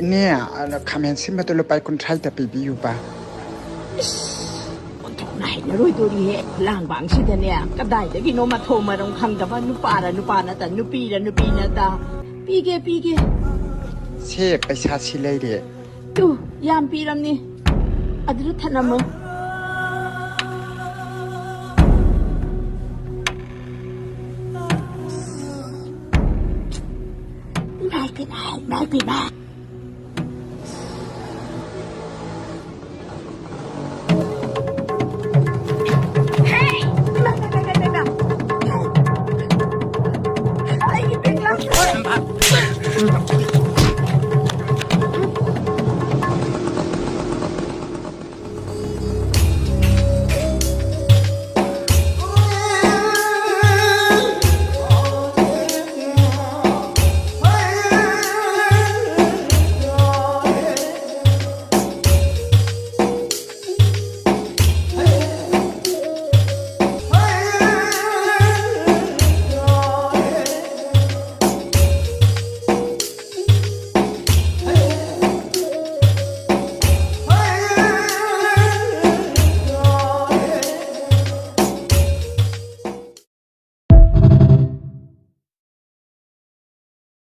เนี่ยคำเห็นซิมาตัวเราไปคนไทยแต่ปีบีอยู่ปะคนทองไหนนะรุ่ยตัวดีล่างบางชิดเนี่ยก็ได้แต่กินโนมาโทรมาตรงคำแต่ว่านุปานะนุปานะแต่นุปีนะตาปีเกเชฟไปชาชิเลยเดะดูยามปีลำนี้อัดรุธนามึงไม่ไป